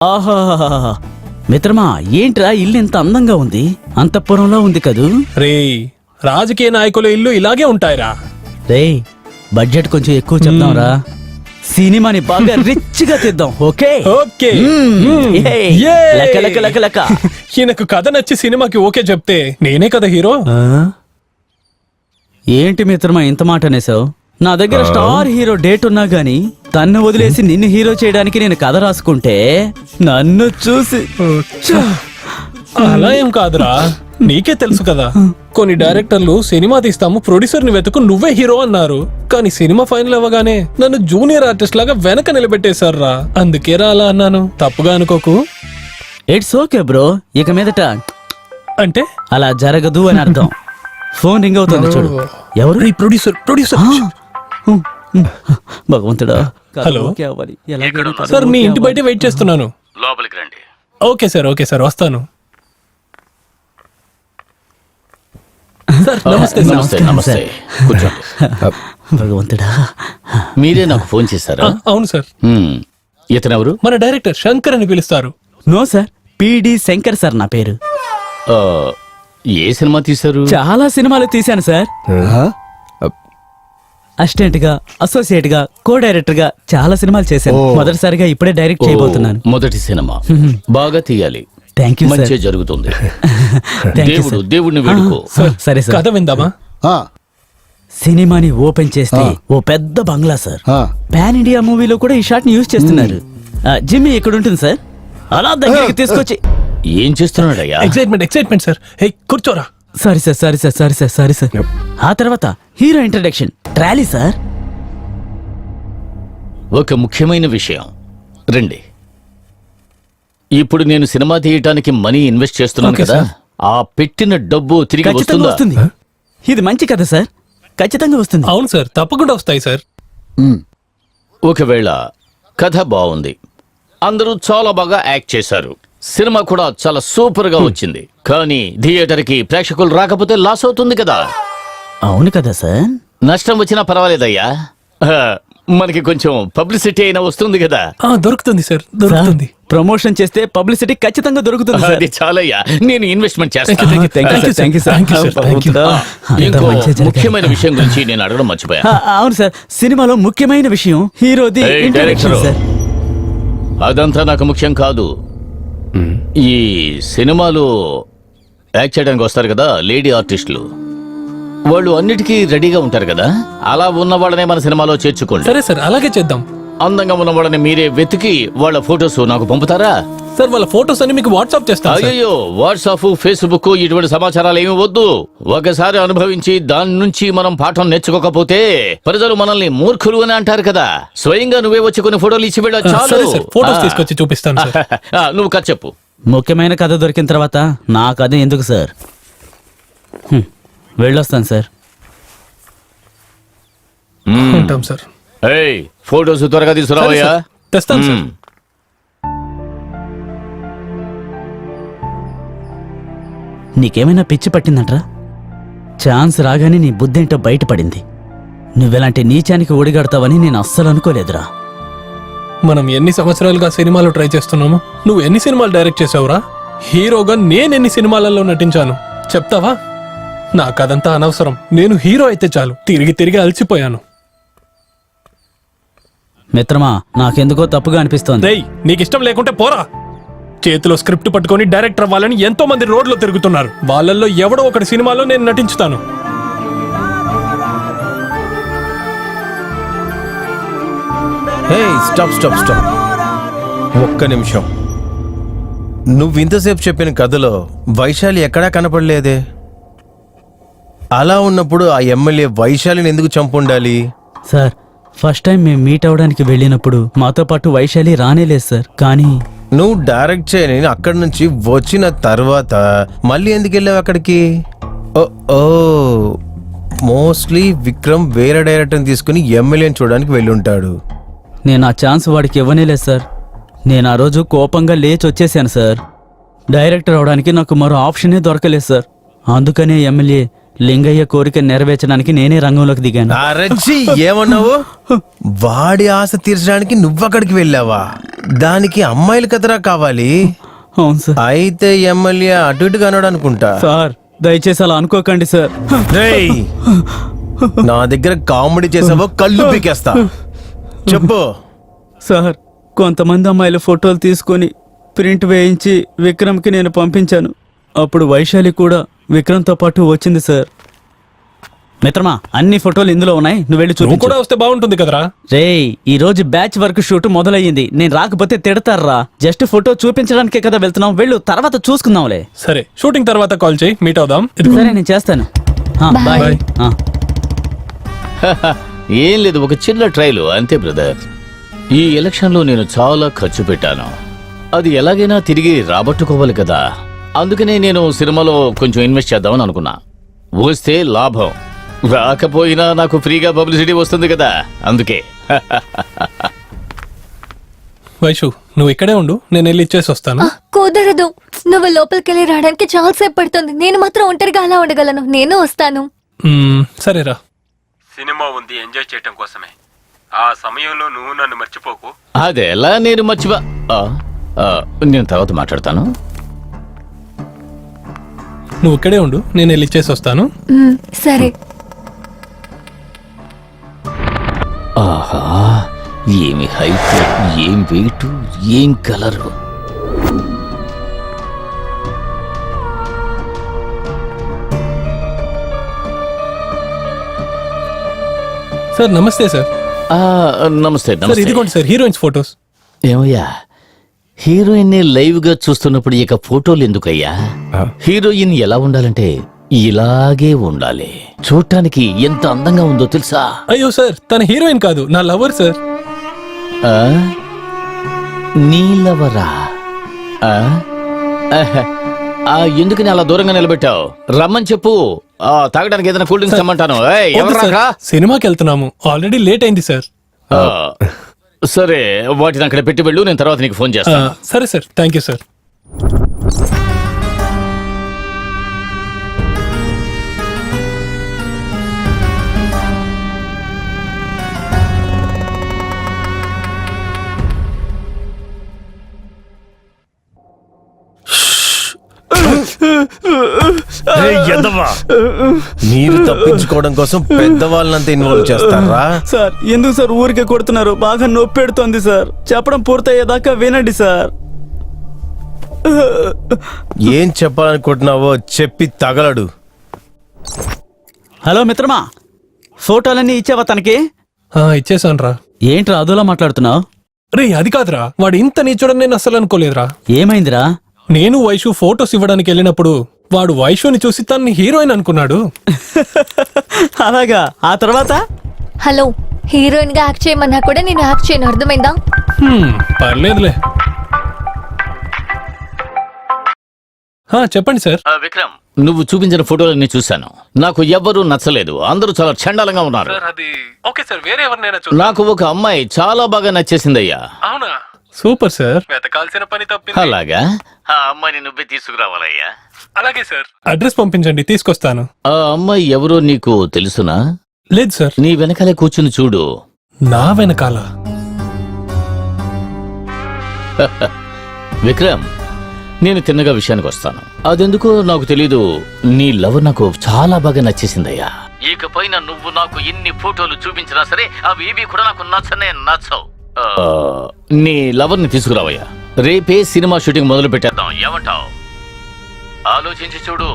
ఆహా మిత్రమా, ఏంట్రా ఇల్లు ఇంత అందంగా ఉంది? అంతఃపురంలో ఉంది కదూ? రే, రాజకీయ నాయకుల ఇల్లు ఇలాగే ఉంటాయిరా. రే, బడ్జెట్ కొంచెం ఎక్కువ చెప్దాంరా. సినిమాని బాగా రిచ్ గా తెద్దాం. Okay okay. లెక్క లెక్క లెక్క లెక్క. ఈయనకు కథ నచ్చి సినిమాకి ఓకే చెప్తే నేనే కదా హీరో. ఏంటి మిత్రమా ఇంత మాట అనేసావు? నా దగ్గర స్టార్ హీరో డేట్ ఉన్నా గానీ తన్ను వదిలేసి నిన్ను హీరో చేయడానికి నేను కథ రాసుకుంటే నన్ను చూసి అలా ఏం కాదురా, నీకే తెలుసు కదా. కొన్ని డైరెక్టర్లు సినిమా తీస్తాము, ప్రొడ్యూసర్ ని వెతుకు నువ్వే హీరో అన్నారు. కానీ సినిమా ఫైనల్ అవ్వగానే నన్ను జూనియర్ ఆర్టిస్ట్ లాగా వెనక నిలబెట్టేశారా. అందుకే రా అలా అన్నాను, తప్పుగా అనుకోకు. It's okay bro. ఇక మీదట అంటే అలా జరగదు అని అర్థం. ఫోన్ రింగ్ అవుతుంది చూడు. ఎవరు? ప్రొడ్యూసర్. భగవంతుడా. హలో ఓకే అవ్వాలి. ఎలాగైనా కథ సార్, మీ ఓకే ఇంటి బయట అవ్వాలి. వెయిట్ చేస్తున్నాను. లోపలికి రండి. ఓకే సార్ వస్తాను. సార్ నమస్తే సార్. నమస్తే నమస్తే, కూర్చోండి. భగవంతుడా. మీరే నాకు ఫోన్ చేశారా? అవును సార్. ఇతనెవరు? మన డైరెక్టర్ శంకర్ అని పిలుస్తారు. నో సార్, పిడి శంకర్ సార్ నా పేరు. ఆ, ఏ సినిమా తీశారు? చాలా సినిమాలు తీశాను సార్. అసిస్టెంట్ గా, అసోసియేట్ గా, కో డైరెక్టర్ గా చాలా సినిమాలు చేశాను. మొదటిసారిగా ఇప్పుడే డైరెక్ట్ చేయబోతున్నాను. మొదటి సినిమా బాగా తీయాలి. Thank you sir. మంచి జరుగుతుంది. Thank you sir. దేవుడిని వేడుకో. సరే సార్. కథ విందామా? సినిమాని ఓపెన్ చేస్తే ఓ పెద్ద బంగ్లా సార్. పాన్ ఇండియా మూవీలో కూడా ఈ షాట్ ని యూజ్ చేస్తున్నారు. జిమ్మి ఇక్కడ ఉంటుంది సార్. అలా దగ్గరికి తీసుకొచ్చి. ఏం చేస్తున్నాడయ్యా? Excitement sir. హే, కూర్చోరా. Sorry sir. ఆ తర్వాత హీరో ఇంట్రడక్షన్ ట్రాలీ సార్. ఒక ముఖ్యమైన విషయం. రండి. ఇప్పుడు నేను సినిమా తీయటానికి మనీ ఇన్వెస్ట్ చేస్తున్నాను ఓకే కదా, సార్. ఆ పెట్టిన డబ్బు తిరిగి ఖచ్చితంగా వస్తుందా? వస్తుంది. ఇది మంచి కథ సార్, ఖచ్చితంగా వస్తుంది. అవును సార్, తప్పకుండా వస్తాయి సార్. ఒకవేళ కథ బాగుంది, అందరూ చాలా బాగా యాక్ట్ చేశారు, సినిమా కూడా చాలా సూపర్ గా వచ్చింది, కానీ థియేటర్ కి ప్రేక్షకులు రాకపోతే లాస్ అవుతుంది కదా. అవును కదా సార్. నష్టం వచ్చినా పర్వాలేదయ్యా, మనకి కొంచెం పబ్లిసిటీ అయినా వస్తుంది కదా. దొరుకుతుంది సార్, దొరుకుతుంది. ప్రమోషన్ చేస్తే పబ్లిసిటీ ఖచ్చితంగా దొరుకుతుంది సార్. అది చాలయ్యా, నేను ఇన్వెస్ట్మెంట్ చేస్తాను. Thank you, sir. ఇంకో ముఖ్యమైన విషయం గురించి నేను అడగడం మర్చిపోయా. అవును సార్, సినిమాలో ముఖ్యమైన విషయం హీరోది ఏయ్, ఇంట్రడక్షన్ డైరెక్టరు. సార్. అదంతా నాకు ముఖ్యం కాదు. ఈ సినిమాలో యాక్ట్ చేయడానికి వస్తారు కదా లేడీ ఆర్టిస్టులు, వాళ్ళు అన్నిటికీ రెడీగా ఉంటారు కదా, అలా ఉన్న వాళ్ళనే మన సినిమాలో చేర్చుకోండి. సరే సార్, అలాగే చేద్దాం. అందంగా ఉన్న వాళ్ళని మీరే వెతికి వాళ్ళ ఫొటోస్ నాకు పంపుతారా? సార్, వాళ్ళ ఫోటోస్ అన్ని మీకు వాట్సాప్ చేస్తాను సార్. అయ్యో, వాట్సాప్, ఫేస్బుక్ ఇటువంటి సమాచారాలు ఏమి వద్దు. ఒకసారి అనుభవించి దాని నుంచి మనం పాఠం నేర్చుకోకపోతే ప్రజలు మనల్ని మూర్ఖులు అని అంటారు కదా. స్వయంగా నువ్వే వచ్చి కొన్ని ఫోటోలు ఇచ్చి వెళ్ళ సరే చాలు. సార్, ఫోటోస్ తీసుకొచ్చి చూపిస్తాను సార్. నువ్వు కథ చెప్పు. ముఖ్యమైన కథ దొరికిన తర్వాత నా కథ ఎందుకు సార్? వెళ్ళొస్తాను సార్. ఉంటాం సార్. ఏయ్, ఫోటోస్ త్వరగా తీసుకురావయ్యా. సరే సార్, తెస్తాను సార్. నీకేమైనా పిచ్చి పట్టిందంట్రా? ఛాన్స్ రాగానే నీ బుద్ధేంటో బయటపడింది. నువ్వెలాంటి నీచానికి ఒడిగడతావని నేను అస్సలు అనుకోలేదురా. మనం ఎన్ని సంవత్సరాలుగా సినిమాలు ట్రై చేస్తున్నాము. నువ్వు ఎన్ని సినిమాలు డైరెక్ట్ చేసావురా? హీరోగా నేను ఎన్ని సినిమాలలో నటించాను చెప్తావా? నాకదంతా అనవసరం. నేను హీరో అయితే చాలు. తిరిగి అలసిపోయాను. మిత్రమా, నాకెందుకో తప్పుగా అనిపిస్తోంది. రేయ్, నీకిష్టం లేకుంటే పోరా. చేతిలో స్క్రిప్ట్ పట్టుకొని డైరెక్టర్ అవ్వాలని ఎంతో మంది రోడ్లో తిరుగుతున్నారు. వాళ్ళల్లో ఎవడో ఒకటి సినిమాలో నేను నటించుతాను. స్టాప్. ఒక్క నిమిషం. నువ్వు ఇంతసేపు చెప్పిన కథలో వైశాలి ఎక్కడా కనపడలేదే. అలా ఉన్నప్పుడు ఆ ఎమ్మెల్యే వైశాలిని ఎందుకు చంపుండాలి? సార్, ఫస్ట్ టైం మేము మీట్ అవడానికి వెళ్ళినప్పుడు మాతో పాటు వైశాలి రానేలేదు సార్. కానీ నువ్వు డైరెక్ట్ చేయని అక్కడి నుంచి వచ్చిన తర్వాత మళ్ళీ ఎందుకు వెళ్ళావు అక్కడికి? ఓ మోస్ట్లీ విక్రమ్ వేరే డైరెక్టర్ని తీసుకుని ఎమ్మెల్యేని చూడడానికి వెళ్ళి ఉంటాడు. నేను ఆ ఛాన్స్ వాడికి ఇవ్వనేలేదు సార్. నేను ఆ రోజు కోపంగా లేచి వచ్చేసాను సార్. డైరెక్టర్ అవడానికి నాకు మరో ఆప్షనే దొరకలేదు సార్. అందుకనే ఎమ్మెల్యే లింగయ్య కోరిక నెరవేర్చడానికి నేనే రంగంలోకి దిగాను. అరచి ఏమన్నావు? వాడి ఆశ తీర్చడానికి నువ్వక్కడికి వెళ్ళావా? దానికి అమ్మాయిలు కదరా కావాలి. అవును సార్. అయితే ఎమ్మెల్యే అటు ఇటు కనడు అనుకుంటా. సార్ దయచేసి అలా అనుకోకండి సార్. రేయ్, నా దగ్గర కామెడీ చేసావో కళ్ళు పీకేస్తా. చెప్పు. సార్ కొంతమంది అమ్మాయిల ఫోటోలు తీసుకొని ప్రింట్ వేయించి విక్రమ్కి నేను పంపించాను. అప్పుడు వైశాలి కూడా విక్రమ్తో పాటు వచ్చింది సార్. మిత్రమా, అన్ని ఫోటోలు ఇందులో ఉన్నాయి, నువ్వు వెళ్ళి నువ్వు చూపించు. కూడా వస్తే బాగుంటుంది కదరా. రేయ్, ఈ రోజు బ్యాచ్ వర్క్ షూట్ మొదలయ్యింది. నేను రాకపోతే తిడతారా? జస్ట్ ఫోటో చూపించడానికే కదా వెళ్తున్నాం, వెళ్ళు, తర్వాత చూసుకుందాంలే. సరే, షూటింగ్ తర్వాత కాల్ చేయి, మీట్ అవుదాం. ఇదిగో. సరే నేను చేస్తాను. బాయ్. బాయ్. ఏం లేదు, ఒక చిన్న ట్రైలు అంతే బ్రదర్. ఈ ఎలక్షన్లో నేను చాలా ఖర్చు పెట్టాను. అది ఎలాగైనా తిరిగి రాబట్టుకోవాలి కదా. అందుకనే నేను సినిమాలో కొంచెం ఇన్వెస్ట్ చేద్దామని అనుకున్నా. వస్తే లాభం, రాకపోయినా నాకు ఫ్రీగా పబ్లిసిటీ వస్తుంది కదా, అందుకే. వైషు, నువ్వు ఇక్కడే ఉండు, నేను వెళ్ళి ఇచ్చేసి వస్తాను. కుదరదు. నువ్వు లోపలికెళ్ళి రావడానికి చాలా సేపు పడుతుంది. నేను మాత్రం ఒంటరిగా అలా ఉండగలను. నేను వస్తాను. సరేరా. సినిమా ఉంది, ఎంజాయ్ చేయటం కోసమే. ఆ సమయంలో నువ్వు నన్ను మర్చిపోకు. అదెలా నేను నేను తర్వాత మాట్లాడతాను. నువ్వు ఇక్కడే ఉండు, నేను వెళ్ళి ఇచ్చేసి వస్తాను. సరే. ఆహా, ఏమి హైట్, ఏం వెయిట్, ఏం కలరు. సార్ నమస్తే సార్. నమస్తే సార్ నమస్తే. ఇదిగోండి సార్, హీరోయిన్స్ ఫొటోస్. ఏమయ్యా, హీరోయిన్ లైవ్ గా చూస్తున్నప్పుడు ఇక ఫోటోలు ఎందుకయ్యా? హీరోయిన్ ఎలా ఉండాలంటే ఇలాగే ఉండాలి. చూడటానికి ఎంత అందంగా ఉందో తెలుసా? అయ్యో సార్, తన హీరోయిన్ కాదు, నా లవర్ సార్. ఆ? నీలవరా? ఆ? ఆహా. ఎందుకని అలా దూరంగా నిలబెట్టావు? రమ్మని చెప్పు. తాగడానికి ఏదైనా కూల్ డ్రింక్స్ తెమ్మంటాను. ఏయ్, వద్దు ఎవర్రా సార్, రా? సినిమాకి వెళ్తున్నాము, ఆల్రెడీ లేట్ అయింది సార్. ఆ, సరే, వాటిని అక్కడ పెట్టి వెళ్ళు, నేను తర్వాత నీకు ఫోన్ చేస్తాను. సరే సార్, థ్యాంక్ యూ సార్. మీరు తప్పించుకోవడం కోసం పెద్దవాళ్ళంతా ఇన్వాల్వ్ చేస్తారా? సార్ ఎందుకు సార్ ఊరికే కొడుతున్నారు? బాగా నొప్పి పెడుతోంది సార్. చెప్పడం పూర్తయ్యేదాకా వినండి సార్. ఏం చెప్పాలనుకుంటున్నావో చెప్పి తగలడు. హలో మిత్రమా, ఫోటోలన్నీ ఇచ్చావా తనకి? ఇచ్చేసాను రా. ఏంట్రా అదోలా మాట్లాడుతున్నావు? రే, అది కాదురా, వాడు ఇంత నీచోడని నేను అసలు అనుకోలేదురా. ఏమైందిరా? నేను వైషు ఫోటోస్ ఇవ్వడానికి వెళ్ళినప్పుడు వాడు వైషుని చూసి తన్ని హీరోయిన్ అనుకున్నాడు. అలాగా? ఆ తర్వాత? హలో, హీరోయిన్ గా యాక్ట్ చేయమన్నా కూడా నేను యాక్ట్ చేయను, అర్థమైందా? పర్లేదులే. చెప్పండి సార్. విక్రమ్, నువ్వు చూపించిన ఫోటోలన్నీ చూశాను. నాకు ఎవ్వరూ నచ్చలేదు, అందరూ చాలా చండాలంగా ఉన్నారు. ఓకే సార్, వేరే ఎవరినైనా నాకు ఒక అమ్మాయి చాలా బాగా నచ్చేసిందయ్యా. అవునా? Super sir. వెతకాల్సిన పని తప్పింది. అలాగా? ఆ అమ్మాయిని నువ్వే తీసుకురావాలయ్యా. అలాగే సార్. అడ్రస్ పంపించండి, తీసుకొస్తాను. ఆ అమ్మాయి ఎవరో నీకు తెలుసునా? లేదు సార్. నీ వెనకాలే కూర్చుని చూడు. నా వెనకాల? విక్రమ్, నేను తిన్నగా విషయానికి వస్తాను. అదెందుకో నాకు తెలీదు, నీ లవ్ నాకు చాలా బాగా నచ్చేసిందయ్యా. ఇకపైన నువ్వు నాకు ఎన్ని ఫోటోలు చూపించినా సరే అవి ఏవి కూడా నాకు నచ్చవు. నీ లవర్ ని తీసుకురావయ్యా. రేపే సినిమా షూటింగ్ మొదలు పెట్టేద్దాం, ఏమంటావు? ఆలోచించి చూడు.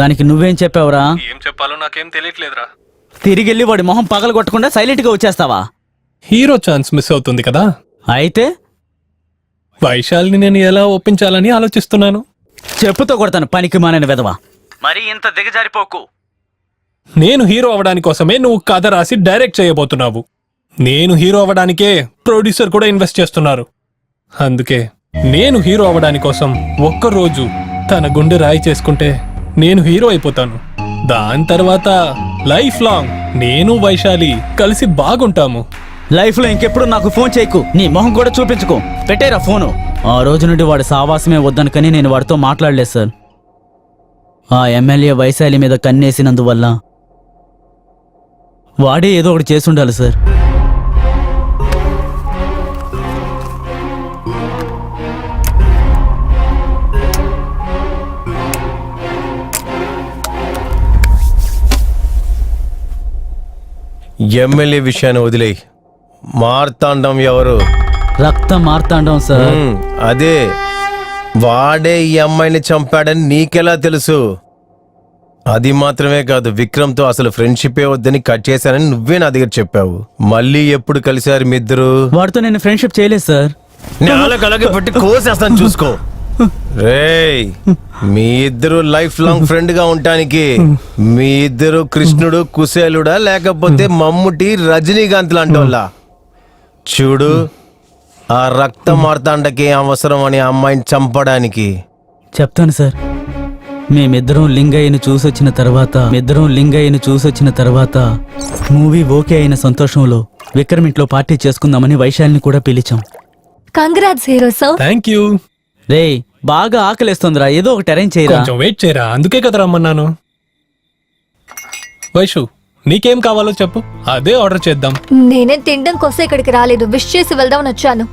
దానికి నువ్వేం చెప్పావురా? ఏం చెప్పాలో నాకేం తెలియట్లేదురా. తిరిగెళ్ళి వాడి మొహం పగల కొట్టకుండా సైలెంట్ గా వచ్చేస్తావా? హీరో ఛాన్స్ మిస్ అవుతుంది కదా. అయితే వైశాలిని నేను ఎలా ఒప్పించాలని ఆలోచిస్తున్నాను. చెప్పుతో కొడతాను, పనికి మానని వెధవా. మరి ఇంత దిగజారిపోకు. నేను హీరో అవడానికి కోసమే నువ్వు కథ రాసి డైరెక్ట్ చేయబోతున్నావు. నేను హీరో అవ్వడానికే ప్రొడ్యూసర్ కూడా ఇన్వెస్ట్ చేస్తున్నారు. అందుకే నేను హీరో అవ్వడానికి కోసం ఒక్కరోజు తన గుండె రాయి చేసుకుంటే నేను హీరో అయిపోతాను. దాని తర్వాత లైఫ్ లాంగ్ నేను వైశాలి కలిసి బాగుంటాము. లైఫ్ లో ఇంకెప్పుడు నాకు ఫోన్ చేయకు, నీ మొహం కూడా చూపించుకో. పెట్టేరా ఫోను. ఆ రోజు నుండి వాడి సావాసమే వద్దనుకని నేను వాడితో మాట్లాడలేదు సార్. ఆ ఎమ్మెల్యే వైశాలి మీద కన్నేసినందువల్ల వాడే ఏదో ఒకటి చేసుండాలి సార్. ఎమ్మెల్యే విషయాన్ని వదిలేయి. మార్తాండం ఎవరు? రక్త మార్తాండం సార్. అదే, వాడే ఈ అమ్మాయిని చంపాడని నీకెలా తెలుసు? అది మాత్రమే కాదు, విక్రమ్తో అసలు ఫ్రెండ్షిపే వద్దని కట్ చేశానని నువ్వే నా దగ్గర చెప్పావు. మళ్ళీ ఎప్పుడు కలిశారు మీ ఇద్దరు? వాడితో నేను ఫ్రెండ్షిప్ చేయలేదు సార్. అలాగే పెట్టి కోసేస్తాను చూసుకో. రేయ్, మీ ఇద్దరు లైఫ్ లాంగ్ ఫ్రెండ్ గా ఉండటానికి మీ ఇద్దరు కృష్ణుడు కుశేలుడా లేకపోతే మమ్ముటి రజనీకాంత్ లాంటి వాళ్ళ? చూడు, ఆ రక్త మార్తాండకి అవసరం అని అమ్మాయిని చంపడానికి. చెప్తాను సార్. మేమిద్దరం లింగయ్యని చూసొచ్చిన తర్వాత మూవీ ఓకే అయిన సంతోషంలో విక్రమ్ ఇంట్లో పార్టీ చేసుకుందామని వైశాలిని కూడా పిలిచాం. Congrats hero sir. Thank you. రేయ్, బాగా ఆకలిస్తుందిరా, ఏదో ఒకటి అరేంజ్ చేయరా. కొంచెం వెయిట్ చేయరా, అందుకే కదా రమ్మన్నాను. వైషు, నీకేం కావాలో చెప్పు, అదే ఆర్డర్ చేద్దాం. నేనే తినడం కోసం ఇక్కడికి రాలేదు, విష్ చేసి వెళ్దామని వచ్చాను.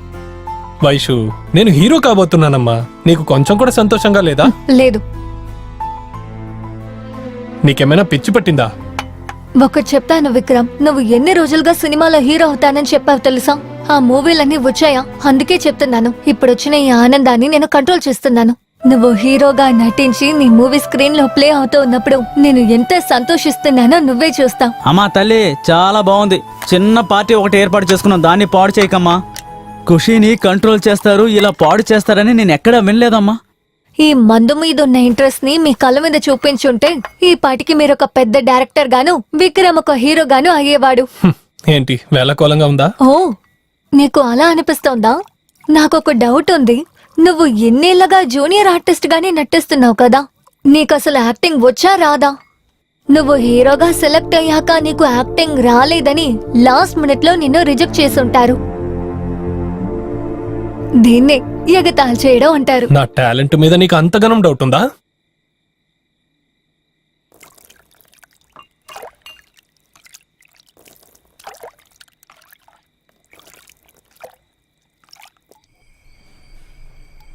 వైషు, నేను హీరో కాబోతున్నానమ్మా, నీకు కొంచెం కూడా సంతోషంగా లేదా? లేదు. నీకేమైనా పిచ్చి పట్టిందా? ఒకటి చెప్తాను విక్రమ్, నువ్వు ఎన్ని రోజులుగా సినిమాలో హీరో అవుతానని చెప్పావు తెలుసా? ఆ మూవీలన్నీ వచ్చాయా? అందుకే చెప్తున్నాను, ఇప్పుడు వచ్చిన ఈ ఆనందాన్ని నేను కంట్రోల్ చేస్తున్నాను. నువ్వు హీరోగా నటించి నీ మూవీ స్క్రీన్ లో ప్లే అవుతూ ఉన్నప్పుడు నేను ఎంత సంతోషిస్తున్నానో నువ్వే చూస్తావు. అమ్మా తల్లి, చాలా బాగుంది. చిన్న పార్టీ ఒకటి ఏర్పాటు చేసుకున్నాం, దాన్ని పాడు చేయకమ్మా. ఖుషీని కంట్రోల్ చేస్తారు, ఇలా పాడు చేస్తారని నేను ఎక్కడా వినలేదమ్మా. ఈ మందు మీద ఉన్న ఇంట్రెస్ట్ ని మీ కళ్ళ మీద చూపించుంటే ఈ పాటికి మీరు ఒక పెద్ద డైరెక్టర్ గాను, విక్రమ్ ఒక హీరో గాను అయ్యేవాడు. ఏంటి వేళకోలంగా ఉందా? ఓ, నీకు అలా అనిపిస్తోందా? నాకొక డౌట్ ఉంది. నువ్వు ఎన్నేళ్లగా జూనియర్ ఆర్టిస్ట్ గానే నటిస్తున్నావు కదా, నీకు అసలు యాక్టింగ్ వచ్చా రాదా? నువ్వు హీరోగా సెలెక్ట్ అయ్యాక నీకు యాక్టింగ్ రాలేదని లాస్ట్ మినిట్ లో నిన్ను రిజెక్ట్ చేసుంటారు. దీన్నే ఎగతాళి చేయడం అంటారు. నా టాలెంట్ మీద నీకు అంతగానం డౌట్ ఉందా?